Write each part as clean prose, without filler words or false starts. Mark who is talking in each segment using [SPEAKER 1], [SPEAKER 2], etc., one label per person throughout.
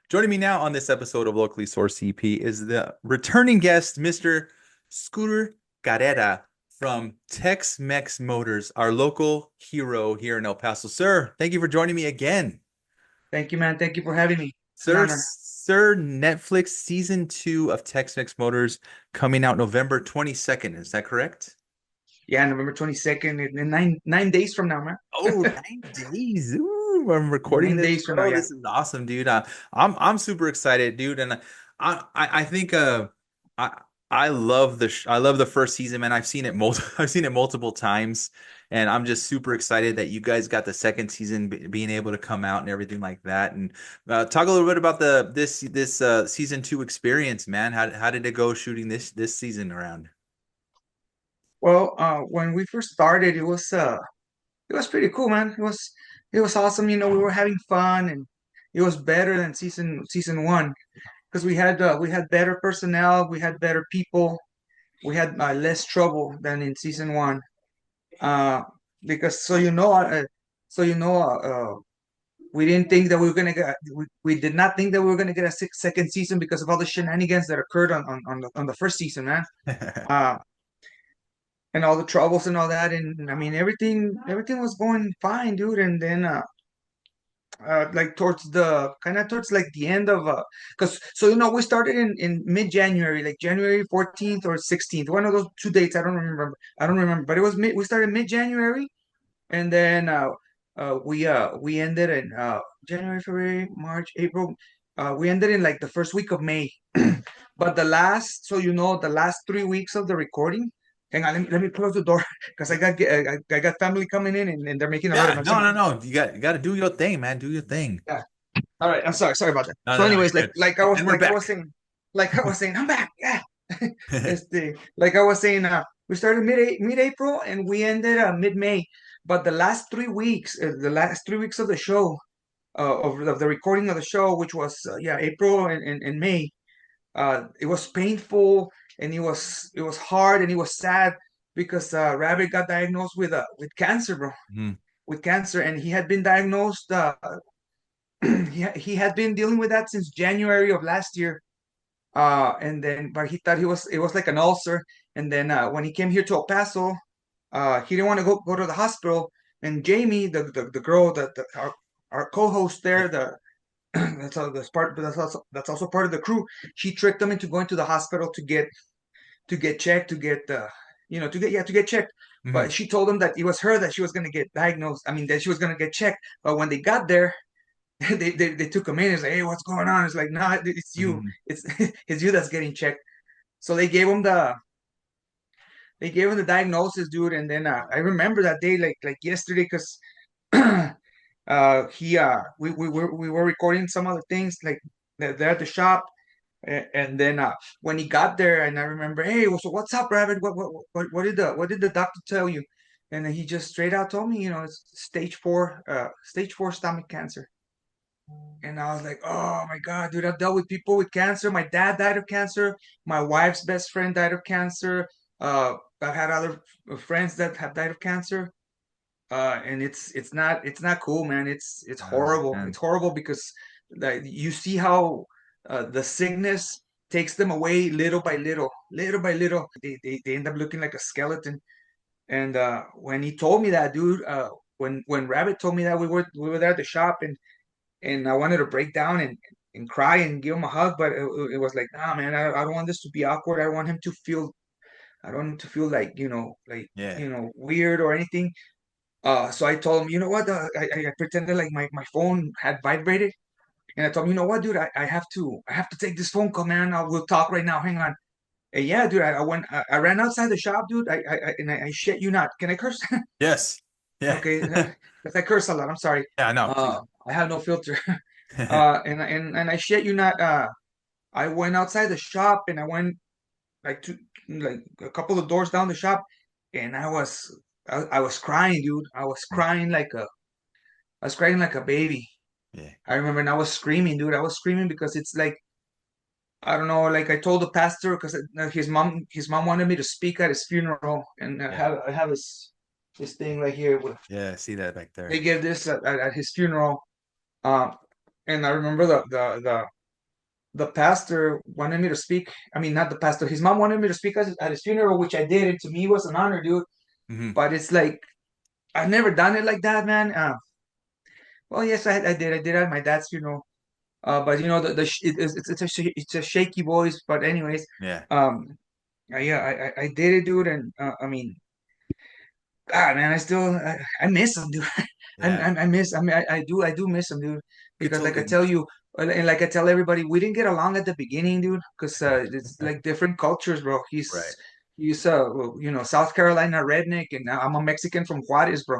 [SPEAKER 1] Joining me now on this episode of Locally Sourced CP is the returning guest, Mr. Scooter Carrera from Tex Mex Motors, our local hero here in El Paso. Sir, thank you for joining me again.
[SPEAKER 2] Thank you, man. Thank you for having me. It's an honor.
[SPEAKER 1] Sir, Netflix season 2 of Tex Mex Motors coming out November 22nd. Is that correct?
[SPEAKER 2] Yeah, November 22nd, in nine days from now,
[SPEAKER 1] Oh,
[SPEAKER 2] man.
[SPEAKER 1] 9 days. Ooh, I'm recording
[SPEAKER 2] nine
[SPEAKER 1] this,
[SPEAKER 2] days from now,
[SPEAKER 1] bro.
[SPEAKER 2] yeah.
[SPEAKER 1] This is awesome, dude. I'm super excited, dude. And I think I I love the first season, man. I've seen it multiple times, and I'm just super excited that you guys got the second season being able to come out and everything like that. And talk a little bit about this season 2 experience, man. How did it go shooting this season around?
[SPEAKER 2] Well, when we first started, it was pretty cool, man. It was awesome. We were having fun, and it was better than season one because we had better personnel, we had better people, we had less trouble than in season one. Uh, because we didn't think that we were gonna get. We did not think that we were gonna get a second season because of all the shenanigans that occurred on the first season, man. Uh, and all the troubles and all that, and I mean everything was going fine, dude. And then like towards like the end of because we started in mid-January, like January 14th or 16th, one of those two dates. I don't remember, but it was we started mid-January, and then we ended in January, February, March, April. We ended in like the first week of May. But the last 3 weeks of the recording. Hang on, let me close the door because I got family coming in, and they're making a lot of
[SPEAKER 1] Yeah,
[SPEAKER 2] noise.
[SPEAKER 1] no, no, no. You got to do your thing, man. Do your thing.
[SPEAKER 2] Yeah. All right. I'm sorry about that.
[SPEAKER 1] No,
[SPEAKER 2] So,
[SPEAKER 1] no, no.
[SPEAKER 2] anyways,
[SPEAKER 1] You're good. And we're
[SPEAKER 2] like I was
[SPEAKER 1] back.
[SPEAKER 2] saying, I'm back. Yeah. Like I was saying, we started mid-April and we ended mid-May. But the last 3 weeks of the show, of the recording of the show, which was April and May, it was painful, and it was hard, and it was sad because Rabbit got diagnosed with cancer, bro,
[SPEAKER 1] Mhm.
[SPEAKER 2] with cancer, and he had been diagnosed. He had been dealing with that since January of last year. And then but he thought it was like an ulcer. And then when he came here to El Paso, he didn't want to go to the hospital. And Jamie, the girl that our co-host there, the that's also part of the crew. She tricked him into going to the hospital to get checked, to get checked.
[SPEAKER 1] Mhm.
[SPEAKER 2] But she told him that it was her that she was going to get diagnosed. I mean, that she was going to get checked. But when they got there, they took him in. It's like, hey, what's going on? It's like, nah, it's you.
[SPEAKER 1] Mhm.
[SPEAKER 2] It's it's you that's getting checked. So they gave him the diagnosis, dude. And then I remember that day like yesterday because we were recording some other things like they're at the shop. And then when he got there, and I remember, hey, so what's up, Rabbit? What did the doctor tell you? And then he just straight out told me, it's stage 4 stomach cancer. And I was like, oh my God, dude, I've dealt with people with cancer. My dad died of cancer. My wife's best friend died of cancer. I've had other friends that have died of cancer. And it's not cool, man. It's
[SPEAKER 1] Oh,
[SPEAKER 2] horrible. It's
[SPEAKER 1] man.
[SPEAKER 2] horrible because like you see how the sickness takes them away little by little, little by little. They end up looking like a skeleton. And when he told me that, dude, when Rabbit told me that, we were there at the shop, and I wanted to break down and cry and give him a hug, but it was like, nah, man, I don't want this to be awkward. I don't want him to feel like,
[SPEAKER 1] Yeah.
[SPEAKER 2] weird or anything. So I told him, you know what? I pretended like my phone had vibrated, and I told him, you know what, dude, I have to take this phone call, man. We'll talk right now. Hang on. And yeah, dude, I ran outside the shop, dude. I shit you not. Can I curse?
[SPEAKER 1] Yes. Yeah.
[SPEAKER 2] Okay, because I curse a lot. I'm sorry.
[SPEAKER 1] Yeah, no, please.
[SPEAKER 2] I have no filter. And I shit you not. I went outside the shop, and I went like a couple of doors down the shop, and I was crying, dude. I was crying like a baby.
[SPEAKER 1] Yeah.
[SPEAKER 2] I remember, and I was screaming, dude. I was screaming because it's like, I don't know. Like, I told the pastor because his mom wanted me to speak at his funeral, and I
[SPEAKER 1] Yeah.
[SPEAKER 2] have I have this thing right here.
[SPEAKER 1] Yeah, I see that back
[SPEAKER 2] They
[SPEAKER 1] there.
[SPEAKER 2] gave this at his funeral. Um, and I remember the pastor wanted me to speak. I mean, not the pastor. His mom wanted me to speak at his funeral, which I did. And to me, it was an honor, dude.
[SPEAKER 1] Hmm.
[SPEAKER 2] But it's like I've never done it like that, man. Well, yes, I did. I did at my dad's funeral. But it's a shaky voice. But anyways,
[SPEAKER 1] Yeah.
[SPEAKER 2] um, yeah, I did it, dude. And I mean, God, man, I miss him, dude.
[SPEAKER 1] Yeah.
[SPEAKER 2] I do miss him, dude.
[SPEAKER 1] Could
[SPEAKER 2] Because like
[SPEAKER 1] totally
[SPEAKER 2] I tell
[SPEAKER 1] imagine.
[SPEAKER 2] you, and like I tell everybody, we didn't get along at the beginning, dude. Because it's like different cultures, bro.
[SPEAKER 1] Right.
[SPEAKER 2] He's well, South Carolina redneck, and I'm a Mexican from Juarez, bro.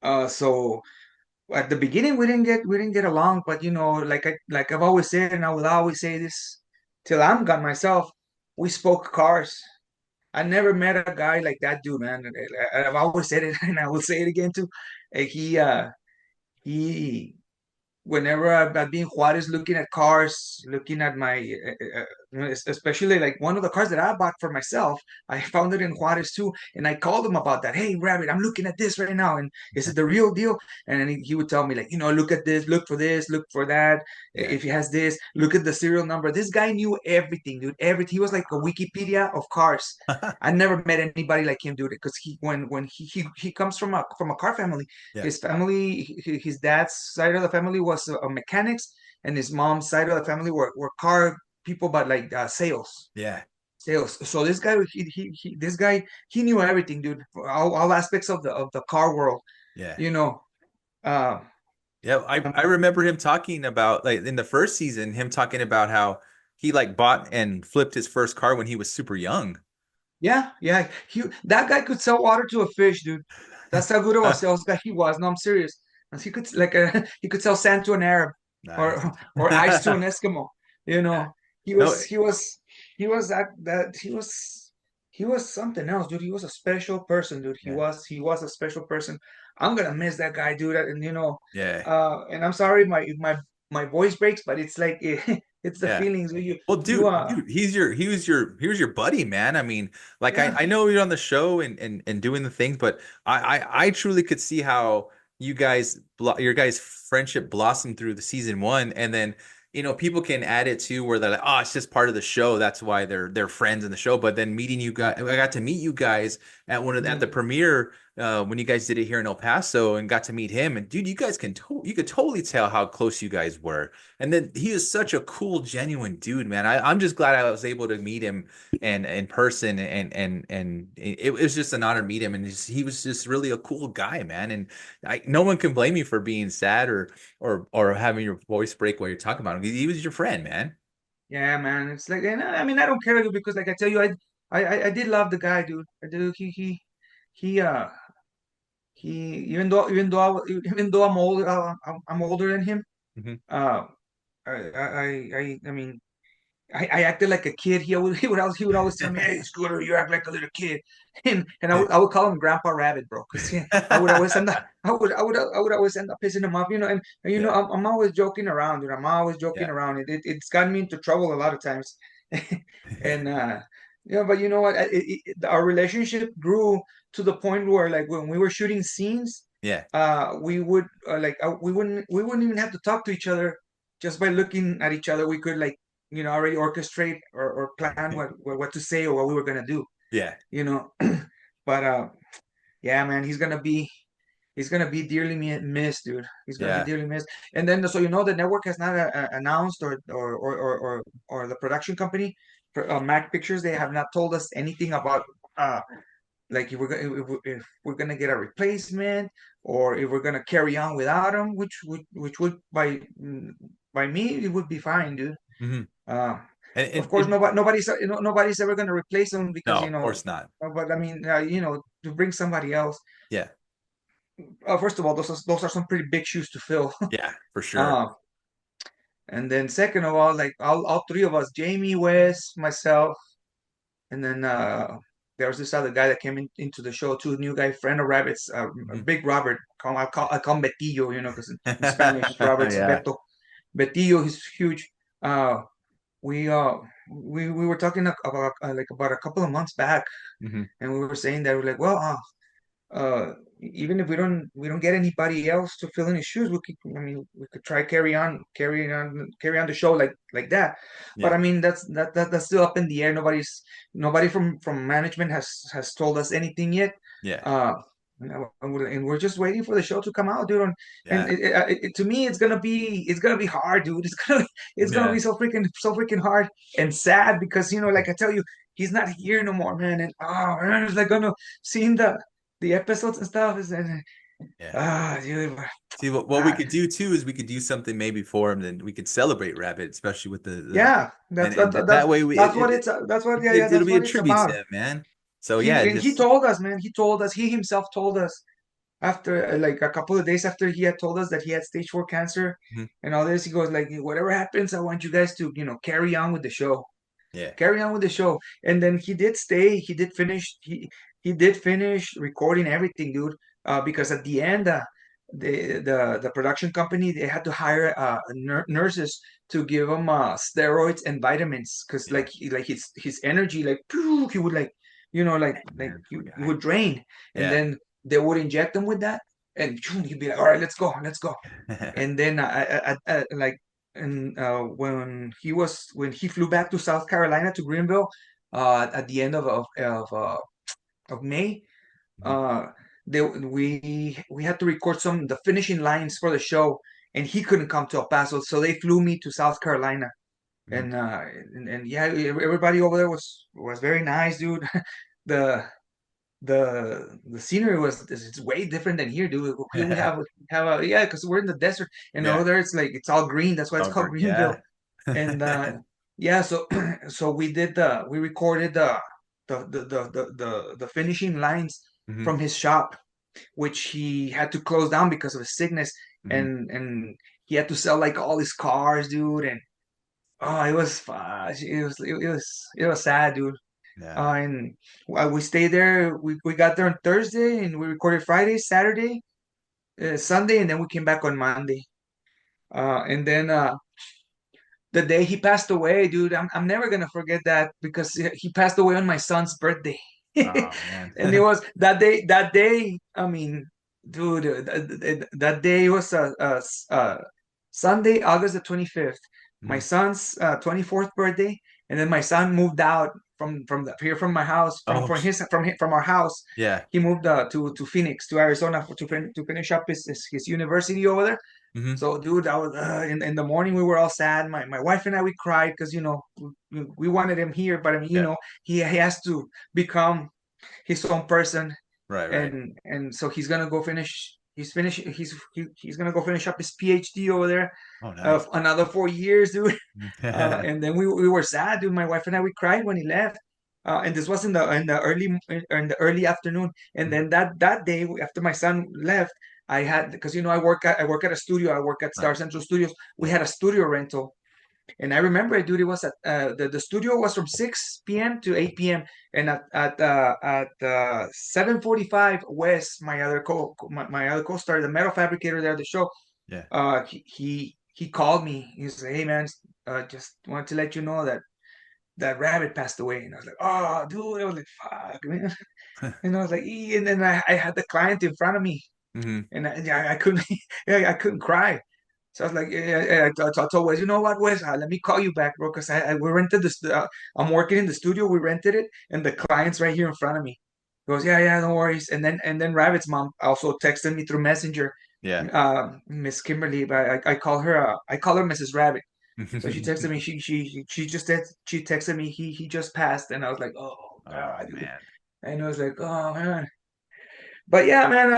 [SPEAKER 2] Uh, so at the beginning we didn't get along, but like I've always said, and I will always say this till I'm gone myself. We spoke cars. I never met a guy like that dude, man. I've always said it, and I will say it again too. He whenever I've been Juarez looking at cars, looking at my, especially like one of the cars that I bought for myself, I found it in Juarez too. And I called him about that. Hey, Rabbit, I'm looking at this right now. And is it the real deal? And then he would tell me, like, look at this, look for that.
[SPEAKER 1] Yeah.
[SPEAKER 2] If he has this, look at the serial number. This guy knew everything, dude. Everything. He was like a Wikipedia of cars. I never met anybody like him, dude. Because he comes from a car family.
[SPEAKER 1] Yeah.
[SPEAKER 2] His family, his dad's side of the family was mechanics, and his mom's side of the family were car people, but like sales,
[SPEAKER 1] Yeah.
[SPEAKER 2] sales. So this guy, this guy, he knew everything, dude. All aspects of the car world,
[SPEAKER 1] Yeah.
[SPEAKER 2] you know. Uh,
[SPEAKER 1] Yeah. I remember him talking about like in the first season, him talking about how he like bought and flipped his first car when he was super young.
[SPEAKER 2] yeah, yeah. That guy could sell water to a fish, dude. That's how good of a sales guy he was. No, I'm serious. And he could he could sell sand to an Arab,
[SPEAKER 1] Nice.
[SPEAKER 2] or ice to an Eskimo. You know, he
[SPEAKER 1] No,
[SPEAKER 2] was he was he was that he was something else, dude. He was a special person, dude.
[SPEAKER 1] yeah.
[SPEAKER 2] He was a special person. I'm gonna miss that guy, dude. And
[SPEAKER 1] Yeah.
[SPEAKER 2] and I'm sorry, my voice breaks, but it's like it's the
[SPEAKER 1] Yeah.
[SPEAKER 2] feelings.
[SPEAKER 1] Well,
[SPEAKER 2] You
[SPEAKER 1] dude, he was your buddy, man. I mean, like
[SPEAKER 2] yeah.
[SPEAKER 1] I know you're on the show and doing the things, but I truly could see how your guys' friendship blossomed through the season one, and then people can add it too, where they're like, oh, it's just part of the show. That's why they're friends in the show. But then meeting you guys, I got to meet you guys at the
[SPEAKER 2] Mm.
[SPEAKER 1] premiere when you guys did it here in El Paso, and got to meet him. And dude, you could totally tell how close you guys were. And then he is such a cool, genuine dude, man. I'm just glad I was able to meet him and in person, and it was just an honor to meet him. And he was just really a cool guy, man. And no one can blame you for being sad or having your voice break while you're talking about him. He was your friend, man.
[SPEAKER 2] Yeah, man. It's like, and I mean, I don't care, dude, because like I tell you, I did love the guy, dude. I do. He, he, even though I'm old, I'm older than him.
[SPEAKER 1] Hmm.
[SPEAKER 2] Uh, I mean, I acted like a kid. He would always tell me, "Hey, Scooter, you act like a little kid," and I would call him Grandpa Rabbit, bro, because I would always end up I would always end up pissing him off, and
[SPEAKER 1] Yeah,
[SPEAKER 2] I'm always joking around, dude. I'm always joking
[SPEAKER 1] yeah,
[SPEAKER 2] around. It's gotten me into trouble a lot of times, and but you know what? Our relationship grew to the point where, like, when we were shooting scenes,
[SPEAKER 1] yeah.
[SPEAKER 2] we would we wouldn't even have to talk to each other. Just by looking at each other, we could, like, already orchestrate or plan what to say or what we were gonna do,
[SPEAKER 1] Yeah,
[SPEAKER 2] you know. But yeah, man, he's gonna be dearly missed, dude. He's gonna be
[SPEAKER 1] yeah.
[SPEAKER 2] dearly missed. And then, so the network has not announced, or the production company, Mac Pictures, they have not told us anything about uh like if we're gonna get a replacement, or if we're gonna carry on without him, which would by me it would be fine, dude.
[SPEAKER 1] Hmm.
[SPEAKER 2] Uh,
[SPEAKER 1] And
[SPEAKER 2] of course, nobody's ever gonna replace him,
[SPEAKER 1] no,
[SPEAKER 2] because
[SPEAKER 1] of course not.
[SPEAKER 2] but I mean, to bring somebody else.
[SPEAKER 1] Yeah,
[SPEAKER 2] First of all, those are some pretty big shoes to fill.
[SPEAKER 1] yeah, for sure.
[SPEAKER 2] uh, and then second of all, like all three of us, Jamie, Wes, myself, and then there was this other guy that came into the show too, new guy, friend of Rabbit's,
[SPEAKER 1] Mhm.
[SPEAKER 2] Big Robert. I call him Betillo, because in Spanish, Robert's
[SPEAKER 1] Yeah.
[SPEAKER 2] Beto. Betillo, he's huge. Uh, we uh we were talking about like about a couple of months back,
[SPEAKER 1] Hmm.
[SPEAKER 2] and we were saying that we're like, well, even if we don't get anybody else to fill in his shoes, I mean, we could try carry on the show like that. But
[SPEAKER 1] Yeah.
[SPEAKER 2] I mean, that's still up in the air. Nobody from management has told us anything yet.
[SPEAKER 1] Yeah.
[SPEAKER 2] Uh, and we're just waiting for the show to come out, dude. And
[SPEAKER 1] Yeah.
[SPEAKER 2] to me, it's gonna be hard, dude. It's gonna
[SPEAKER 1] Yeah.
[SPEAKER 2] be so freaking hard and sad because like I tell you, he's not here no more, man. And oh man, it's like gonna seeing the episodes and stuff is
[SPEAKER 1] Yeah.
[SPEAKER 2] dude.
[SPEAKER 1] See, what we
[SPEAKER 2] Ah,
[SPEAKER 1] could do too is we could do something maybe for him, then we could celebrate Rabbit, especially with the
[SPEAKER 2] yeah,
[SPEAKER 1] and
[SPEAKER 2] that's
[SPEAKER 1] and
[SPEAKER 2] that,
[SPEAKER 1] that
[SPEAKER 2] that's
[SPEAKER 1] way we
[SPEAKER 2] that's what that's what
[SPEAKER 1] it'll
[SPEAKER 2] that's
[SPEAKER 1] be a
[SPEAKER 2] what it's
[SPEAKER 1] tribute
[SPEAKER 2] about.
[SPEAKER 1] to him, man. So
[SPEAKER 2] He
[SPEAKER 1] yeah,
[SPEAKER 2] and he
[SPEAKER 1] just
[SPEAKER 2] told us, man. He himself told us after like a couple of days after he had told us that he had stage 4 cancer
[SPEAKER 1] mhm,
[SPEAKER 2] and all this. He goes like, whatever happens, I want you guys to carry on with the show.
[SPEAKER 1] yeah,
[SPEAKER 2] Carry on with the show. And then he did stay. He did finish recording everything, dude.
[SPEAKER 1] yeah,
[SPEAKER 2] Because at the end, the production company they had to hire nurses to give him steroids and vitamins because
[SPEAKER 1] yeah.
[SPEAKER 2] like his energy like phew, he would like like
[SPEAKER 1] Man,
[SPEAKER 2] he,
[SPEAKER 1] poor
[SPEAKER 2] he
[SPEAKER 1] guy.
[SPEAKER 2] would drain and
[SPEAKER 1] Yeah.
[SPEAKER 2] then they would inject him with that and phew, he'd be like, all right, let's go. And then like and when he flew back to South Carolina to Greenville at the end of May,
[SPEAKER 1] Mhm.
[SPEAKER 2] uh, we had to record the finishing lines for the show, and he couldn't come to El Paso, so they flew me to South Carolina,
[SPEAKER 1] Mhm.
[SPEAKER 2] and yeah, everybody over there was very nice, dude. the the scenery it's way different than here, dude. Here we have a yeah, because we're in the desert, and over
[SPEAKER 1] Yeah.
[SPEAKER 2] there it's all green. That's why it's called
[SPEAKER 1] Over.
[SPEAKER 2] Greenville.
[SPEAKER 1] Yeah.
[SPEAKER 2] And yeah, so we recorded the finishing lines
[SPEAKER 1] hmm
[SPEAKER 2] from his shop, which he had to close down because of his sickness,
[SPEAKER 1] hmm
[SPEAKER 2] and he had to sell like all his cars, dude. And oh, it was sad, dude.
[SPEAKER 1] Yeah.
[SPEAKER 2] And we stayed there. We got there on Thursday, and we recorded Friday, Saturday, Sunday, and then we came back on Monday. And then the day he passed away, dude, I'm never gonna forget that because he passed away on my son's birthday.
[SPEAKER 1] Oh man.
[SPEAKER 2] And it was that day, I mean, dude, that day was Sunday, August the 25th, my
[SPEAKER 1] Mhm.
[SPEAKER 2] son's 24th birthday. And then my son moved out from my house,
[SPEAKER 1] Oh
[SPEAKER 2] from our house.
[SPEAKER 1] yeah.
[SPEAKER 2] He moved to Phoenix, to Arizona, to finish up his university over there.
[SPEAKER 1] hmm
[SPEAKER 2] So, dude, I was in the morning. We were all sad. My wife and I, we cried because we wanted him here, but I mean,
[SPEAKER 1] Yeah.
[SPEAKER 2] he has to become his own person,
[SPEAKER 1] Right. Right.
[SPEAKER 2] and so he's gonna go finish. He's gonna go finish up his PhD over there.
[SPEAKER 1] Oh nice.
[SPEAKER 2] Another 4 years, dude. And then we were sad, dude. My wife and I, we cried when he left. And this was in the early afternoon. And then that day after my son left, I had because I work at a studio. I work at Star
[SPEAKER 1] Right.
[SPEAKER 2] Central Studios. We
[SPEAKER 1] Yeah.
[SPEAKER 2] had a studio rental, and I remember, dude, it was the studio was from 6 p.m. to 8 p.m. And at 7:45, Wes, my other co-star, the metal fabricator there at the show,
[SPEAKER 1] Yeah.
[SPEAKER 2] he called me. He said, "Hey man, just wanted to let you know that Rabbit passed away." And I was like, "Oh, dude," I was like, "Fuck, man." And I was like, and then I had the client in front of me,
[SPEAKER 1] hmm
[SPEAKER 2] and I couldn't, I couldn't cry. So I was like, yeah, I told Wes, you know what, Wes, let me call you back, bro, because we rented this. I'm working in the studio. We rented it, and the client's right here in front of me. He goes, yeah, yeah, no worries. And then Rabbit's mom also texted me through Messenger,
[SPEAKER 1] Yeah.
[SPEAKER 2] Miss Kimberly, but I call her Mrs. Rabbit. So she texted me. She texted me. He just passed, and I was like, oh
[SPEAKER 1] Oh
[SPEAKER 2] God, dude.
[SPEAKER 1] man.
[SPEAKER 2] And I was like, oh man. But yeah, man,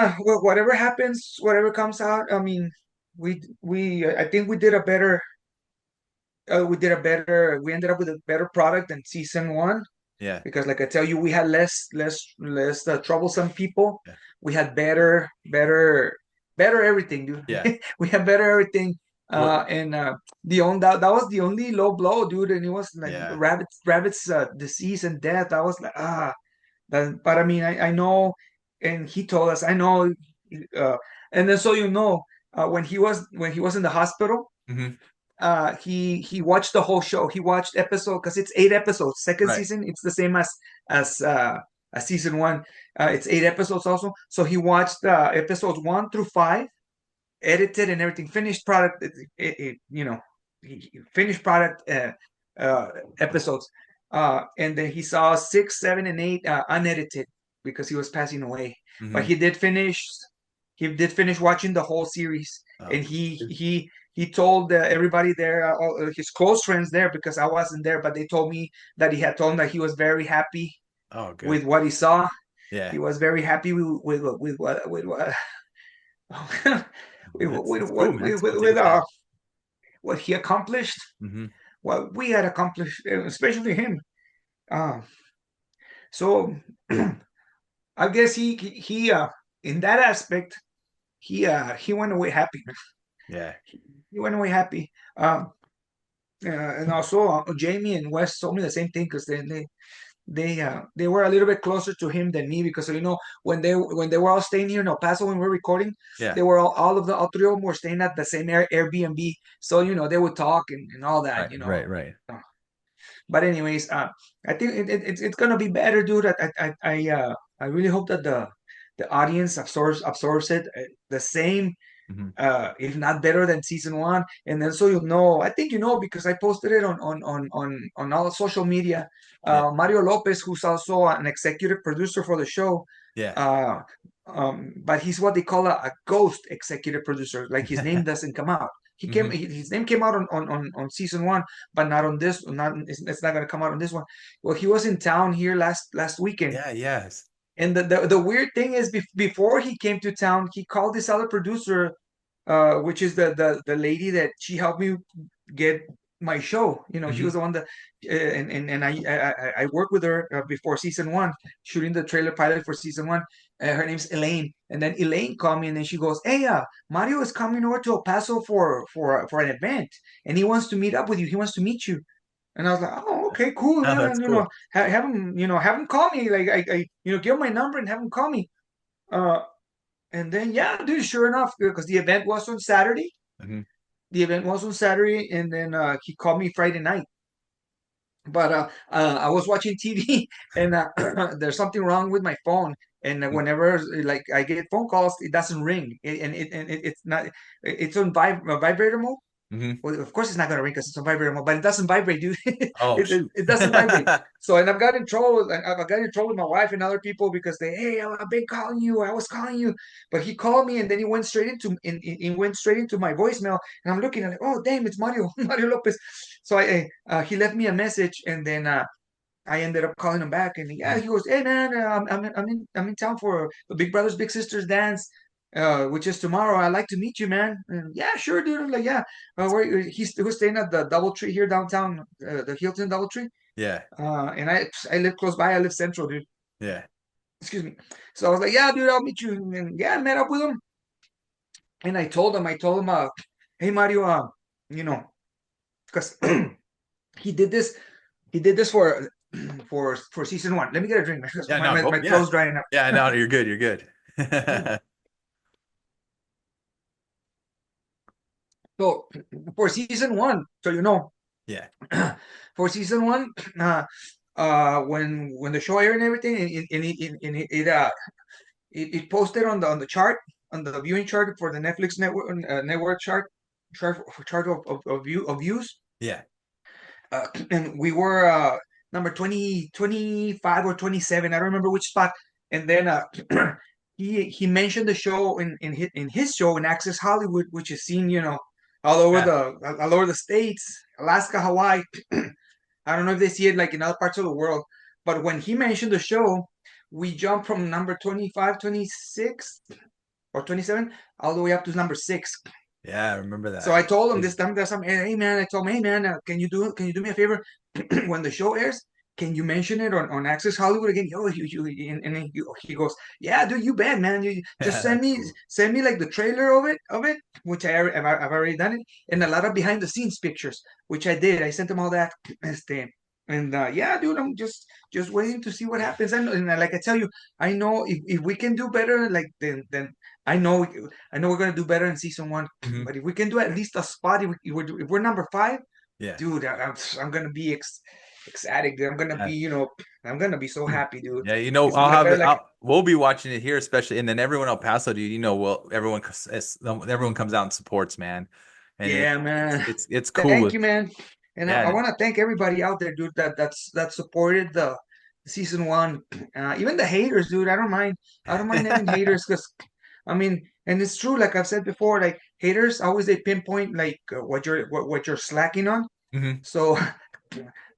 [SPEAKER 2] whatever happens, whatever comes out, I mean, I think we ended up with a better product than season one
[SPEAKER 1] Yeah.
[SPEAKER 2] because, like I tell you, we had less troublesome people.
[SPEAKER 1] Yeah.
[SPEAKER 2] We had better everything,
[SPEAKER 1] Yeah.
[SPEAKER 2] dude. We had better everything.
[SPEAKER 1] What?
[SPEAKER 2] And that was the only low blow, dude. And it was like
[SPEAKER 1] Yeah.
[SPEAKER 2] rabbit's disease and death. I was like, but I mean, I know, and he told us, I know, uh, and then so when he was in the hospital,
[SPEAKER 1] hmm
[SPEAKER 2] he watched the whole show. He watched episode because it's 8 episodes. Second
[SPEAKER 1] Right.
[SPEAKER 2] season, it's the same as season one. It's 8 episodes also. So he watched episodes 1 through 5, edited and everything, finished product. Finished product uh, episodes. And then he saw 6, 7, and 8 unedited because he was passing away. But
[SPEAKER 1] Hmm.
[SPEAKER 2] he did finish watching the whole series,
[SPEAKER 1] Oh,
[SPEAKER 2] and he told everybody there, all his close friends there, because I wasn't there, but they told me that he had told him that he was very happy
[SPEAKER 1] oh, good.
[SPEAKER 2] with what he saw. He
[SPEAKER 1] Yeah,
[SPEAKER 2] was very happy with
[SPEAKER 1] it's cool, man. It's cool to hear that.
[SPEAKER 2] what he accomplished,
[SPEAKER 1] Hmm.
[SPEAKER 2] what we had accomplished, especially him. Uh, so I guess he in that aspect he went away happy.
[SPEAKER 1] Yeah.
[SPEAKER 2] He went away happy. And also Jamie and Wes told me the same thing because they were a little bit closer to him than me because when they were all staying here in El Paso when we were recording,
[SPEAKER 1] Yeah.
[SPEAKER 2] they were all 3 of them were staying at the same Airbnb. So they would talk and all that.
[SPEAKER 1] Right. Right. Right.
[SPEAKER 2] But anyways, I think it's gonna be better, dude. I really hope that the audience absorbs it the same,
[SPEAKER 1] Hmm.
[SPEAKER 2] if not better than season one. And then so I think because I posted it on all social media.
[SPEAKER 1] Yeah.
[SPEAKER 2] Mario Lopez, who's also an executive producer for the show,
[SPEAKER 1] Yeah.
[SPEAKER 2] uh, but he's what they call a ghost executive producer. Like his name doesn't come out.
[SPEAKER 1] Hmm.
[SPEAKER 2] His name came out on season one, but not on this. Not it's not gonna come out on this one. Well, he was in town here last weekend,
[SPEAKER 1] Yeah. Yes.
[SPEAKER 2] and the weird thing is, before he came to town, he called this other producer, which is the lady that she helped me get my show. She
[SPEAKER 1] Hmm.
[SPEAKER 2] was the one that, and I worked with her before season one, shooting the trailer pilot for season one. Her name's Elaine, and then Elaine called me, and then she goes, "Hey, Mario is coming over to El Paso for an event, and he wants to meet up with you. He wants to meet you." And I was like, "Oh, okay, cool.
[SPEAKER 1] Oh,
[SPEAKER 2] Yeah,
[SPEAKER 1] that's
[SPEAKER 2] man,
[SPEAKER 1] cool.
[SPEAKER 2] have him call me. Like give him my number and have him call me." Uh, and then yeah, dude, sure enough, because the event was on Saturday.
[SPEAKER 1] Hmm.
[SPEAKER 2] And then he called me Friday night. But I was watching TV, and there's something wrong with my phone. And whenever like I get phone calls, it doesn't ring, it's not. It's on vibrator mode.
[SPEAKER 1] Hmm.
[SPEAKER 2] Well, of course it's not gonna ring because it's on vibrator mode, but it doesn't vibrate, dude. it,
[SPEAKER 1] Oh,
[SPEAKER 2] it
[SPEAKER 1] shoot.
[SPEAKER 2] it doesn't vibrate. So, and I've got in trouble. I've got in trouble with my wife and other people because hey, I've been calling you. I was calling you, but he called me and then he went straight into my voicemail, and I'm looking at it. Oh, damn, it's Mario Mario Lopez. So he left me a message, and then I ended up calling him back, and yeah,
[SPEAKER 1] Mhm.
[SPEAKER 2] he goes, "Hey man, I'm in town for the Big Brothers Big Sisters dance, which is tomorrow. I'd like to meet you, man." And yeah, sure, dude. I'm like, yeah, where he was staying at the DoubleTree here downtown, the Hilton DoubleTree.
[SPEAKER 1] Yeah.
[SPEAKER 2] And I live close by. I live central, dude.
[SPEAKER 1] Yeah.
[SPEAKER 2] Excuse me. So I was like, yeah, dude, I'll meet you. And yeah, I met up with him, and I told him, hey Mario, you know, because he did this, he did this for season one. Let me get a drink, because
[SPEAKER 1] Yeah.
[SPEAKER 2] my,
[SPEAKER 1] No,
[SPEAKER 2] my,
[SPEAKER 1] go.
[SPEAKER 2] my
[SPEAKER 1] Yeah.
[SPEAKER 2] throat's drying up.
[SPEAKER 1] Yeah. No, you're good. You're good.
[SPEAKER 2] So for season one,
[SPEAKER 1] Yeah.
[SPEAKER 2] for season one, when the show aired and everything, it posted on the chart, on the viewing chart for the Netflix network chart of views,
[SPEAKER 1] Yeah.
[SPEAKER 2] and we were number 20, 25 or 27. I don't remember which spot. And then he mentioned the show in his show in Access Hollywood, which is seen,
[SPEAKER 1] Yeah.
[SPEAKER 2] all over the states, Alaska, Hawaii. I don't know if they see it like in other parts of the world, but when he mentioned the show, we jumped from number 25, 26, or 27 all the way up to number 6.
[SPEAKER 1] Yeah. I remember
[SPEAKER 2] So
[SPEAKER 1] that.
[SPEAKER 2] I told him this
[SPEAKER 1] Crazy.
[SPEAKER 2] time, hey man, I told him, hey man, can you do me a favor? When the show airs, can you mention it on Access Hollywood again? Yo, and then he goes, yeah, dude, you bet, man. You just
[SPEAKER 1] Yeah.
[SPEAKER 2] send
[SPEAKER 1] That's
[SPEAKER 2] me
[SPEAKER 1] cool.
[SPEAKER 2] send me like the trailer of it, which I've already done it, and a
[SPEAKER 1] Yeah.
[SPEAKER 2] lot of behind the scenes pictures, which I did. I sent him all that. And yeah, dude, I'm just waiting to see what happens. And like I tell you, I know if we can do better, like then I know we're gonna do better in season one.
[SPEAKER 1] Hmm.
[SPEAKER 2] But if we can do at least a spot, if we're number 5,
[SPEAKER 1] Yeah.
[SPEAKER 2] dude, I'm gonna be ecstatic, dude. I'm gonna be,
[SPEAKER 1] Yeah.
[SPEAKER 2] I'm gonna be so happy, dude.
[SPEAKER 1] Yeah,
[SPEAKER 2] It's
[SPEAKER 1] I'll
[SPEAKER 2] like
[SPEAKER 1] have
[SPEAKER 2] I
[SPEAKER 1] it.
[SPEAKER 2] like,
[SPEAKER 1] We'll be watching it here, especially, and then everyone El Paso, dude. Well, everyone comes out and supports, man, and
[SPEAKER 2] yeah, man.
[SPEAKER 1] it's cool.
[SPEAKER 2] Thank you, man. And I
[SPEAKER 1] Yeah,
[SPEAKER 2] want to thank everybody out there, dude, that supported the season one. Even the haters, dude. I don't mind having haters because, I mean, and it's true. Like I've said before, like haters always they pinpoint like what you're slacking on.
[SPEAKER 1] hmm
[SPEAKER 2] So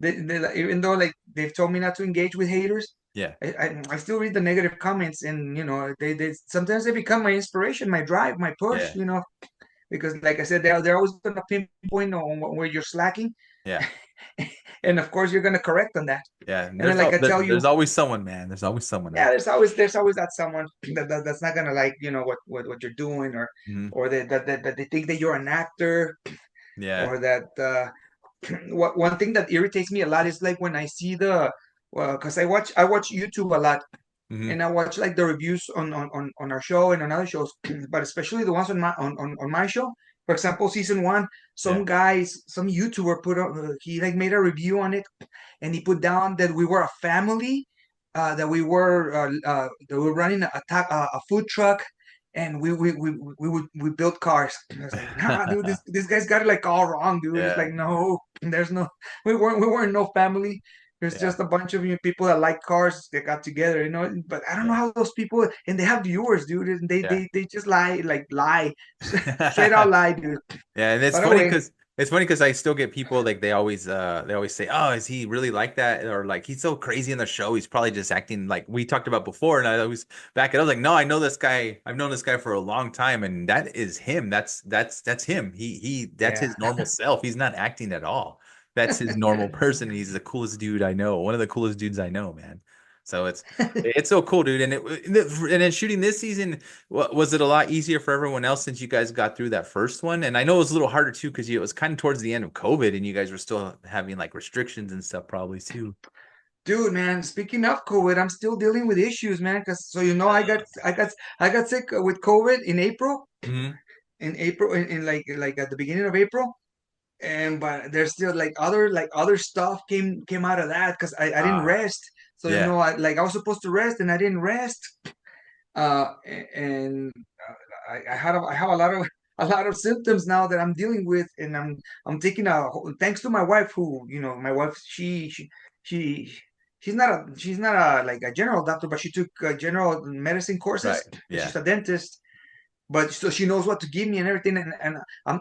[SPEAKER 2] like, even though like they've told me not to engage with haters,
[SPEAKER 1] yeah,
[SPEAKER 2] I still read the negative comments, and they sometimes they become my inspiration, my drive, my push.
[SPEAKER 1] yeah,
[SPEAKER 2] Because like I said, they're always gonna pinpoint on where you're slacking,
[SPEAKER 1] yeah,
[SPEAKER 2] and of course you're gonna correct on that.
[SPEAKER 1] yeah. And
[SPEAKER 2] And then like I tell you,
[SPEAKER 1] there's always someone, man. There's always someone
[SPEAKER 2] yeah,
[SPEAKER 1] out
[SPEAKER 2] there's always that someone that's not gonna like what you're doing,
[SPEAKER 1] there. Hmm
[SPEAKER 2] or that they think that you're an actor,
[SPEAKER 1] Yeah,
[SPEAKER 2] or that what one thing that irritates me a lot is like when I see the well, because I watch YouTube a lot,
[SPEAKER 1] hmm
[SPEAKER 2] and I watch like the reviews on our show and on other shows, but especially the ones on my show. For example, season one,
[SPEAKER 1] yeah,
[SPEAKER 2] some YouTuber put up, he like made a review on it, and he put down that we were a family, that we were running a food truck, and we built cars. And I was like, nah, dude, this guy's got it like all wrong, dude. It's
[SPEAKER 1] yeah,
[SPEAKER 2] like, no, there's no, we weren't no family. There's
[SPEAKER 1] yeah,
[SPEAKER 2] just a bunch of people that like cars that got together, But I don't know
[SPEAKER 1] yeah,
[SPEAKER 2] how those people, and they have viewers, dude, and they
[SPEAKER 1] yeah.
[SPEAKER 2] they they just lie, straight out lie, dude.
[SPEAKER 1] Yeah, and
[SPEAKER 2] But anyway,
[SPEAKER 1] it's funny because I still get people like they always say, "Oh, is he really like that?" Or like he's so crazy in the show, he's probably just acting like we talked about before. And I always back it up like, "No, I know this guy. I've known this guy for a long time, and that is him. That's him. That's
[SPEAKER 2] yeah.
[SPEAKER 1] his normal self. He's not acting at all. That's his normal person. He's the coolest dude I know. One of the coolest dudes I know, man. So it's so cool, dude. And then shooting this season. Was it a lot easier for everyone else since you guys got through that first one? And I know it was a little harder too because it was kind of towards the end of COVID and you guys were still having like restrictions and stuff probably too.
[SPEAKER 2] Dude, man, speaking of COVID, I'm still dealing with issues, man. Cause so I got sick with COVID in April,
[SPEAKER 1] hmm
[SPEAKER 2] in like at the beginning of April, and but there's still like other stuff came out of that because I didn't
[SPEAKER 1] Ah,
[SPEAKER 2] rest. So
[SPEAKER 1] yeah.
[SPEAKER 2] I was supposed to rest and I didn't rest. And I have a lot of symptoms now that I'm dealing with, and I'm taking thanks to my wife, who my wife, she she's not like a general doctor, but she took general medicine
[SPEAKER 1] Right.
[SPEAKER 2] courses, and
[SPEAKER 1] Yeah.
[SPEAKER 2] she's a dentist, but so she knows what to give me and everything, and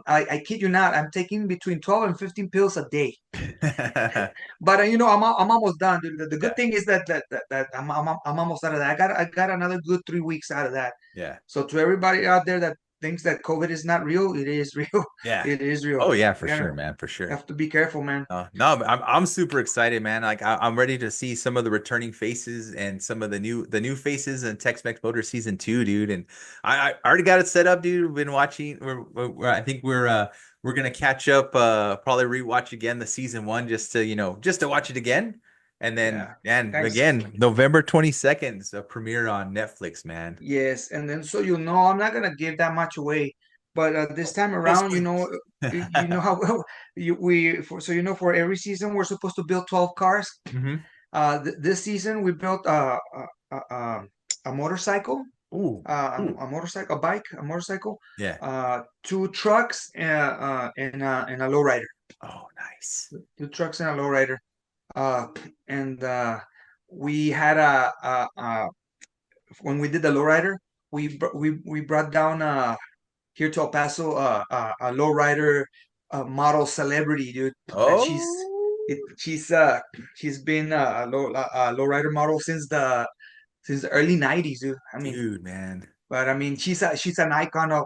[SPEAKER 2] I kid you not, I'm taking between 12 and 15 pills a day. But I'm almost done, dude. The good
[SPEAKER 1] Yeah.
[SPEAKER 2] thing is that I'm almost out of that. I got another good 3 weeks out of that.
[SPEAKER 1] Yeah.
[SPEAKER 2] So to everybody out there that thinks that COVID is not real, it is real.
[SPEAKER 1] Yeah.
[SPEAKER 2] It is real.
[SPEAKER 1] Oh yeah, for
[SPEAKER 2] You gotta
[SPEAKER 1] sure, man, for sure.
[SPEAKER 2] have to be careful, man.
[SPEAKER 1] No, but I'm super excited, man. Like I'm ready to see some of the returning faces and some of the new faces in Tex Mex Motors season two, dude. And I already got it set up, dude. We've been watching. I think we're gonna catch up. Probably rewatch again the season one just to just to watch it again. And then
[SPEAKER 2] Yeah,
[SPEAKER 1] and
[SPEAKER 2] guys.
[SPEAKER 1] again November 22nd is a premiere on Netflix, man.
[SPEAKER 2] Yes, and then so I'm not gonna give that much away, but this time
[SPEAKER 1] No
[SPEAKER 2] around,
[SPEAKER 1] spoilers.
[SPEAKER 2] you know how for every season we're supposed to build 12 cars.
[SPEAKER 1] hmm
[SPEAKER 2] This season we built a motorcycle,
[SPEAKER 1] Ooh, ooh,
[SPEAKER 2] a bike, a motorcycle,
[SPEAKER 1] yeah.
[SPEAKER 2] two trucks, and a lowrider.
[SPEAKER 1] Oh, nice.
[SPEAKER 2] Two trucks and a lowrider. Uh, and we had a when we did the lowrider, we brought down here to El Paso a lowrider model celebrity, dude. That
[SPEAKER 1] Oh,
[SPEAKER 2] she's been a lowrider model since the early '90s, dude. I mean,
[SPEAKER 1] dude, man.
[SPEAKER 2] but I mean, she's an icon of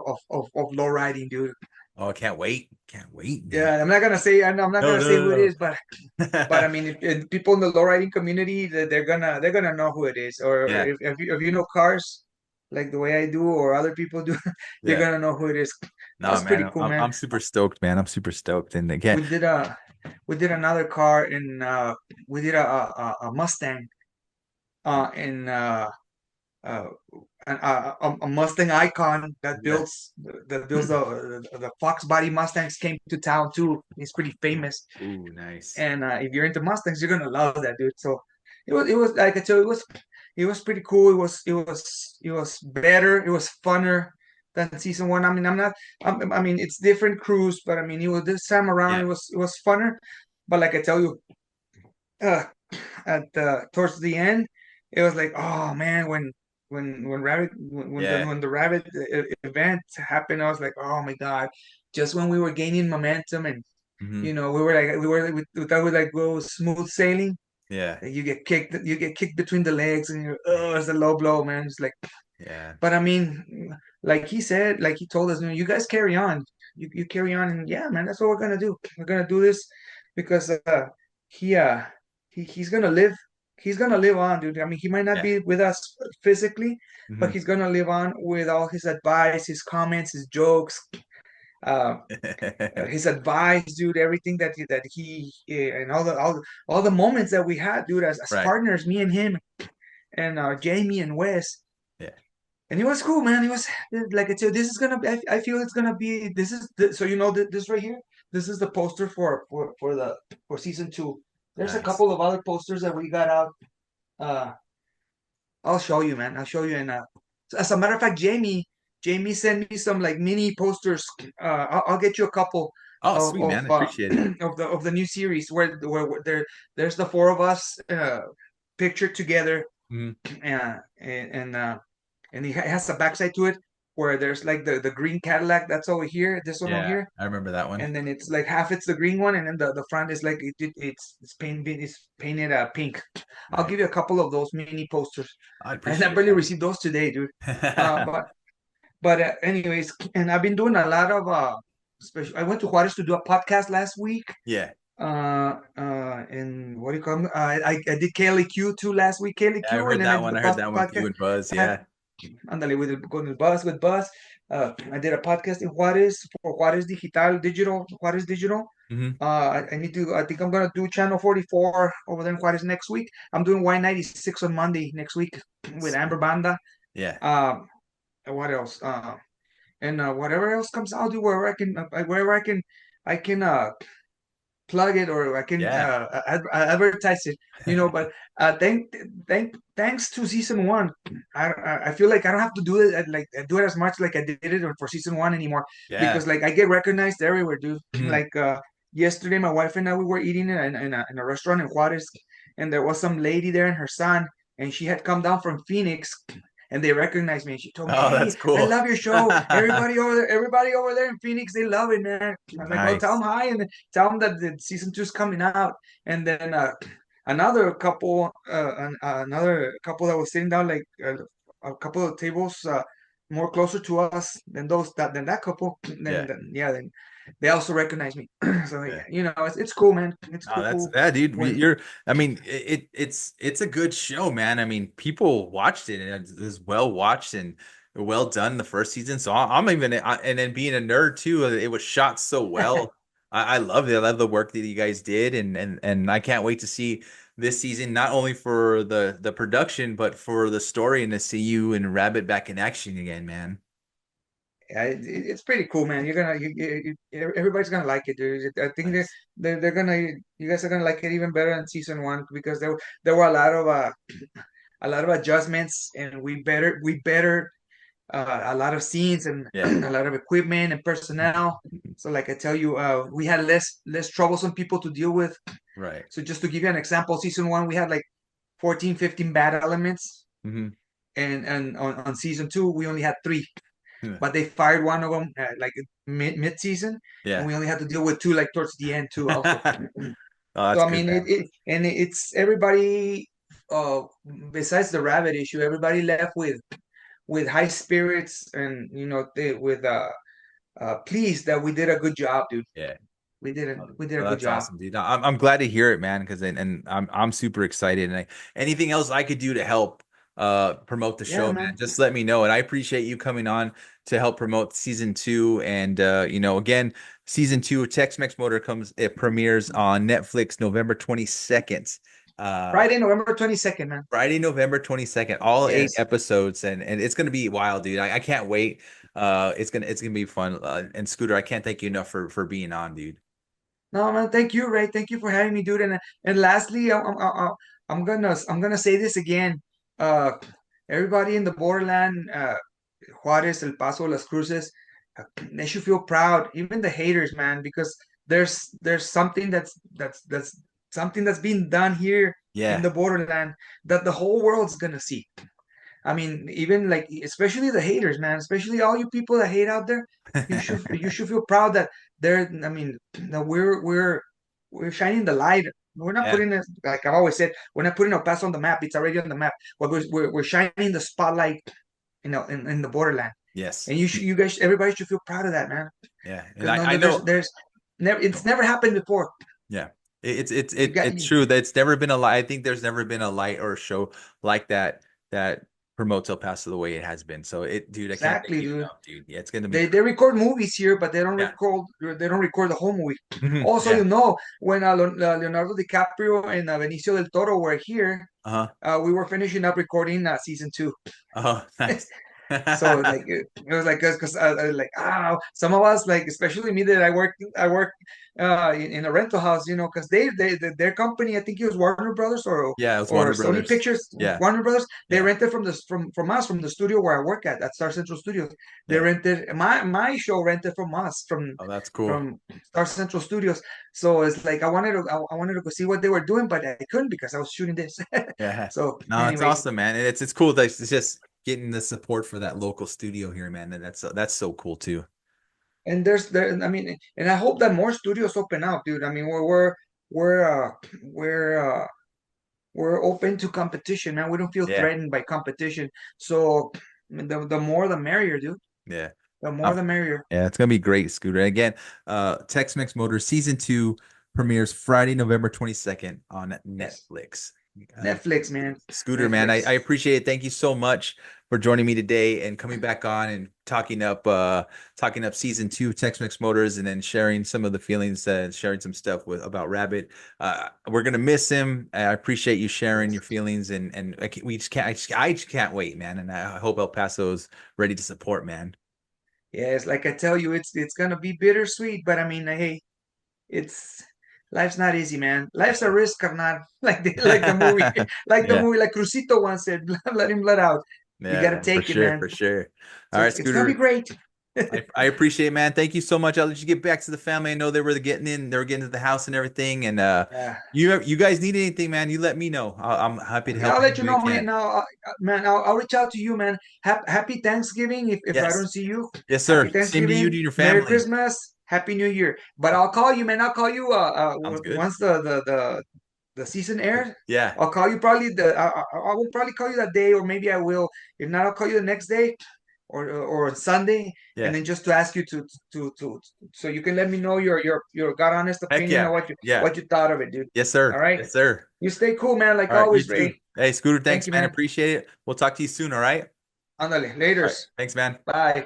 [SPEAKER 2] low riding, dude.
[SPEAKER 1] Oh, I can't wait. Can't wait, man.
[SPEAKER 2] Yeah, I'm not gonna say who it
[SPEAKER 1] No,
[SPEAKER 2] is, but
[SPEAKER 1] no.
[SPEAKER 2] I mean, if people in the low riding community, they're gonna know who it is, or
[SPEAKER 1] Yeah.
[SPEAKER 2] if you know cars like the way I do, or other people do, you're
[SPEAKER 1] Yeah.
[SPEAKER 2] gonna know who it is.
[SPEAKER 1] No,
[SPEAKER 2] That's
[SPEAKER 1] man.
[SPEAKER 2] pretty cool,
[SPEAKER 1] I'm
[SPEAKER 2] man.
[SPEAKER 1] super stoked, man. I'm super stoked. And again,
[SPEAKER 2] We did a we did another car, and we did a Mustang, and uh, a Mustang icon
[SPEAKER 1] Yeah.
[SPEAKER 2] that builds the Fox body Mustangs came to town too. He's pretty famous,
[SPEAKER 1] Ooh, nice.
[SPEAKER 2] and if you're into Mustangs, you're gonna love that dude. So it was like I tell you, it was pretty cool. It was better. It was funner than season one. I mean, I mean, it's different crews, but I mean, it was this time around.
[SPEAKER 1] Yeah.
[SPEAKER 2] It was funner. But like I tell you, uh, at towards the end, it was like, oh man, when Rabbit
[SPEAKER 1] Yeah.
[SPEAKER 2] when the Rabbit event happened, I was like, oh my God, just when we were gaining momentum and
[SPEAKER 1] Hmm.
[SPEAKER 2] we thought we like go smooth sailing.
[SPEAKER 1] Yeah.
[SPEAKER 2] You get kicked between the legs, and you're, oh, it's a low blow, man. It's like,
[SPEAKER 1] Yeah.
[SPEAKER 2] but I mean, like he said, like he told us, you guys carry on, you carry on, and yeah, man, that's what we're gonna do. We're gonna do this because he uh he's gonna live. He's gonna live on, dude. I mean, he might not
[SPEAKER 1] Yeah.
[SPEAKER 2] be with us physically, but
[SPEAKER 1] Hmm.
[SPEAKER 2] he's gonna live on with all his advice, his comments, his jokes, uh, his advice, dude. Everything and all the moments that we had, dude, as
[SPEAKER 1] Right.
[SPEAKER 2] partners, me and him, and Jamie and Wes.
[SPEAKER 1] Yeah.
[SPEAKER 2] And it was cool, man. It was like I said, this is gonna be. I feel it's gonna be. So this right here. This is the poster for season two. There's a
[SPEAKER 1] Nice.
[SPEAKER 2] couple of other posters that we got out. Uh, I'll show you, man. I'll show you. And as a matter of fact, Jamie sent me some like mini posters. I'll get you a couple
[SPEAKER 1] Oh,
[SPEAKER 2] of
[SPEAKER 1] sweet, man. I appreciate it.
[SPEAKER 2] of the new series where there's the four of us pictured together,
[SPEAKER 1] Hmm.
[SPEAKER 2] and it has a backside to it where there's like the green Cadillac that's over here, this one over
[SPEAKER 1] Yeah.
[SPEAKER 2] here,
[SPEAKER 1] I remember that one.
[SPEAKER 2] and then it's like half it's the green one, and then the front is like it's painted pink. I'll
[SPEAKER 1] Nice.
[SPEAKER 2] give you a couple of those mini posters,
[SPEAKER 1] I
[SPEAKER 2] and I
[SPEAKER 1] appreciate
[SPEAKER 2] barely
[SPEAKER 1] that.
[SPEAKER 2] received those today, dude. But anyways, and I've been doing a lot of special. I went to Juarez to do a podcast last week.
[SPEAKER 1] Yeah.
[SPEAKER 2] And what do you call them? I did KLEQ too last week,
[SPEAKER 1] Yeah, I
[SPEAKER 2] KLEQ, and
[SPEAKER 1] heard
[SPEAKER 2] then I
[SPEAKER 1] that
[SPEAKER 2] did
[SPEAKER 1] one.
[SPEAKER 2] the
[SPEAKER 1] I heard that one with you
[SPEAKER 2] podcast.
[SPEAKER 1] and Buzz.
[SPEAKER 2] I
[SPEAKER 1] Yeah.
[SPEAKER 2] Andale with the bus with bus. I did a podcast in Juarez for Juarez Digital.
[SPEAKER 1] Hmm.
[SPEAKER 2] I need to. I think I'm gonna do channel 44 over there in Juarez next week. I'm doing Y96 on Monday next week with Amber
[SPEAKER 1] Sweet.
[SPEAKER 2] Banda.
[SPEAKER 1] Yeah.
[SPEAKER 2] Um, what else? And whatever else comes out, do wherever I can plug it or I can
[SPEAKER 1] Yeah.
[SPEAKER 2] advertise it, But thanks to season one, I feel like I don't have to do it do it as much like I did it for season one anymore
[SPEAKER 1] Yeah.
[SPEAKER 2] because like I get recognized everywhere, dude.
[SPEAKER 1] Hmm.
[SPEAKER 2] Like yesterday, my wife and I we were eating in a restaurant in Juarez, and there was some lady there and her son, and she had come down from Phoenix. And they recognized me, and she told me,
[SPEAKER 1] Oh,
[SPEAKER 2] "Hey,
[SPEAKER 1] that's
[SPEAKER 2] I
[SPEAKER 1] cool.
[SPEAKER 2] love your show. Everybody over there in Phoenix, they love it, man." I'm like, "Oh, tell them
[SPEAKER 1] Nice.
[SPEAKER 2] hi, and tell them that the season two is coming out." And then another couple that was sitting down like a couple of tables more closer to us than that couple. Then,
[SPEAKER 1] Yeah.
[SPEAKER 2] yeah, then they also recognize me. So
[SPEAKER 1] Yeah.
[SPEAKER 2] it's cool, man. It's
[SPEAKER 1] No, that's
[SPEAKER 2] cool
[SPEAKER 1] yeah, dude.
[SPEAKER 2] when
[SPEAKER 1] I mean, it's a good show, man. I mean, people watched it and it was well watched and well done the first season. So I'm even, and then being a nerd too, it was shot so well. I love it. I love the work that you guys did, and I can't wait to see this season, not only for the production, but for the story and to see you and Rabbit back in action again, man.
[SPEAKER 2] Yeah, it's pretty cool, man. Everybody's gonna like it, dude. I think
[SPEAKER 1] Nice.
[SPEAKER 2] they're gonna you guys are gonna like it even better than season one because there were a lot of adjustments and we better a lot of scenes and
[SPEAKER 1] Yeah.
[SPEAKER 2] a lot of equipment and personnel. So like I tell you, we had less troublesome people to deal with.
[SPEAKER 1] Right.
[SPEAKER 2] So just to give you an example, season one we had like 14, 15 bad elements,
[SPEAKER 1] Hmm.
[SPEAKER 2] and on season two we only had three, but they fired one of them like mid season, and
[SPEAKER 1] Yeah.
[SPEAKER 2] we only had to deal with two like towards the end too also.
[SPEAKER 1] Oh,
[SPEAKER 2] So
[SPEAKER 1] that's
[SPEAKER 2] I
[SPEAKER 1] good,
[SPEAKER 2] mean
[SPEAKER 1] man.
[SPEAKER 2] it's everybody uh besides the rabbit issue, everybody left with high spirits and with pleased that we did a good job, dude.
[SPEAKER 1] Yeah.
[SPEAKER 2] We did a
[SPEAKER 1] Well,
[SPEAKER 2] good
[SPEAKER 1] that's
[SPEAKER 2] job.
[SPEAKER 1] awesome, dude. I'm glad to hear it, man, because and I'm super excited. And anything else I could do to help promote the
[SPEAKER 2] Yeah,
[SPEAKER 1] show, man,
[SPEAKER 2] man.
[SPEAKER 1] just let me know. And I appreciate you coming on to help promote season two. And again, season two of Tex Mex Motor it premieres on Netflix November 22nd. Uh,
[SPEAKER 2] Friday, November 22nd, man.
[SPEAKER 1] Friday, November 22nd, all eight
[SPEAKER 2] Yes.
[SPEAKER 1] episodes, and it's gonna be wild, dude. I can't wait. It's gonna be fun. And Scooter, I can't thank you enough for being on, dude.
[SPEAKER 2] No, man, thank you, Ray. Thank you for having me, dude. And lastly, I'm gonna say this again. Uh, everybody in the borderland, Juarez, El Paso, Las Cruces, they should feel proud. Even the haters, man, because there's something that's something that's being done here in
[SPEAKER 1] Yeah.
[SPEAKER 2] the borderland that the whole world's gonna see. I mean, even like especially the haters, man, especially all you people that hate out there, you should feel proud that they're. I mean, that we're shining the light. We're not
[SPEAKER 1] Yeah.
[SPEAKER 2] putting it like I've always said. We're not putting El Paso on the map. It's already on the map. But we're shining the spotlight, in the borderland.
[SPEAKER 1] Yes.
[SPEAKER 2] And you guys, everybody should feel proud of that, man.
[SPEAKER 1] Yeah. And
[SPEAKER 2] Because
[SPEAKER 1] I,
[SPEAKER 2] no,
[SPEAKER 1] I know.
[SPEAKER 2] there's never it's never happened before.
[SPEAKER 1] Yeah.
[SPEAKER 2] You got
[SPEAKER 1] It's true that it's never been a light. I think there's never been a light or a show like that promotes El Paso the way it has been. So dude, I can't thank
[SPEAKER 2] exactly,
[SPEAKER 1] you
[SPEAKER 2] dude.
[SPEAKER 1] enough, dude. Yeah, it's gonna be
[SPEAKER 2] They
[SPEAKER 1] great.
[SPEAKER 2] record movies here, but
[SPEAKER 1] Yeah.
[SPEAKER 2] they don't record the whole movie. Also,
[SPEAKER 1] Yeah.
[SPEAKER 2] when Leonardo DiCaprio and Benicio del Toro were here,
[SPEAKER 1] Uh-huh.
[SPEAKER 2] we were finishing up recording season two.
[SPEAKER 1] Oh, nice.
[SPEAKER 2] So like it was like because like some of us like especially me that I work in a rental house, because their company, I think it was Warner Brothers
[SPEAKER 1] Yeah, it's
[SPEAKER 2] or
[SPEAKER 1] Warner
[SPEAKER 2] Sony
[SPEAKER 1] Brothers.
[SPEAKER 2] Pictures.
[SPEAKER 1] Yeah.
[SPEAKER 2] Warner Brothers, they
[SPEAKER 1] Yeah.
[SPEAKER 2] rented from us, from the studio where I work at Star Central Studios. They
[SPEAKER 1] Yeah.
[SPEAKER 2] rented my show, rented from us,
[SPEAKER 1] Oh, that's cool.
[SPEAKER 2] from Star Central Studios. So it's like I wanted to go see what they were doing, but I couldn't because I was shooting this.
[SPEAKER 1] Yeah.
[SPEAKER 2] So
[SPEAKER 1] No, it's
[SPEAKER 2] anyways,
[SPEAKER 1] awesome, man. And it's cool that it's just getting the support for that local studio here, man. And that's so cool too.
[SPEAKER 2] and I mean, and I hope that more studios open up, dude. I mean, we're uh we're uh we're open to competition, man. We don't feel
[SPEAKER 1] Yeah.
[SPEAKER 2] threatened by competition. So I mean, the more the merrier, dude.
[SPEAKER 1] Yeah.
[SPEAKER 2] The more
[SPEAKER 1] Um,
[SPEAKER 2] the merrier.
[SPEAKER 1] yeah, it's gonna be great, Scooter. Again, Tex Mex Motors season two premieres Friday, November 22nd on
[SPEAKER 2] Yes.
[SPEAKER 1] Netflix. Uh,
[SPEAKER 2] Netflix, man.
[SPEAKER 1] Scooter, man, I
[SPEAKER 2] Netflix.
[SPEAKER 1] appreciate it. Thank you so much for joining me today and coming back on and talking up season two of Tex Mex Motors and then sharing some of the feelings and sharing some stuff about Rabbit. We're gonna miss him. I appreciate you sharing
[SPEAKER 2] Yes.
[SPEAKER 1] your feelings and we just can't I just can't wait, man. And I hope El Paso's ready to support, man.
[SPEAKER 2] Yes, like I tell you, it's gonna be bittersweet, but I mean, hey, it's life's not easy, man. Life's a risk, carnal. Like the movie, like the
[SPEAKER 1] Yeah.
[SPEAKER 2] movie, like Crucito once said, let him let out. You
[SPEAKER 1] Yeah,
[SPEAKER 2] gotta
[SPEAKER 1] man, for
[SPEAKER 2] take it,
[SPEAKER 1] sure,
[SPEAKER 2] man.
[SPEAKER 1] for sure. All
[SPEAKER 2] So
[SPEAKER 1] right,
[SPEAKER 2] it's gonna be
[SPEAKER 1] Scooter.
[SPEAKER 2] great.
[SPEAKER 1] I appreciate it, man. Thank you so much. I'll let you get back to the family. I know they were getting to the house and everything. And
[SPEAKER 2] Yeah.
[SPEAKER 1] you guys need anything, man, you let me know. I'm happy to
[SPEAKER 2] Yeah,
[SPEAKER 1] help
[SPEAKER 2] I'll let
[SPEAKER 1] any
[SPEAKER 2] you
[SPEAKER 1] way I
[SPEAKER 2] know, man.
[SPEAKER 1] can.
[SPEAKER 2] Now, man, I'll reach out to you, man. Happy Thanksgiving if I
[SPEAKER 1] Yes.
[SPEAKER 2] don't see you.
[SPEAKER 1] Yes,
[SPEAKER 2] Happy
[SPEAKER 1] sir. Same to you
[SPEAKER 2] Thanksgiving,
[SPEAKER 1] and your
[SPEAKER 2] Merry
[SPEAKER 1] family.
[SPEAKER 2] Christmas, Happy New Year. But I'll call you, man. I'll call you
[SPEAKER 1] Sounds good.
[SPEAKER 2] once the season airs.
[SPEAKER 1] Yeah.
[SPEAKER 2] I'll call you probably I will probably call you that day, or maybe I will. If not, I'll call you the next day or on Sunday, and
[SPEAKER 1] Yeah.
[SPEAKER 2] then just to ask you to so you can let me know your God honest
[SPEAKER 1] Heck
[SPEAKER 2] opinion of
[SPEAKER 1] yeah.
[SPEAKER 2] what you
[SPEAKER 1] Yeah.
[SPEAKER 2] what you thought of it, dude.
[SPEAKER 1] Yes,
[SPEAKER 2] All
[SPEAKER 1] sir.
[SPEAKER 2] right.
[SPEAKER 1] Yes, sir.
[SPEAKER 2] You stay cool, man, like
[SPEAKER 1] All right. You
[SPEAKER 2] always,
[SPEAKER 1] too.
[SPEAKER 2] Ray.
[SPEAKER 1] Hey, Scooter,
[SPEAKER 2] Thank
[SPEAKER 1] thanks,
[SPEAKER 2] you,
[SPEAKER 1] man.
[SPEAKER 2] man.
[SPEAKER 1] Appreciate it. We'll talk to you soon. All right.
[SPEAKER 2] Ándale,
[SPEAKER 1] All right.
[SPEAKER 2] laters.
[SPEAKER 1] Thanks, man.
[SPEAKER 2] Bye.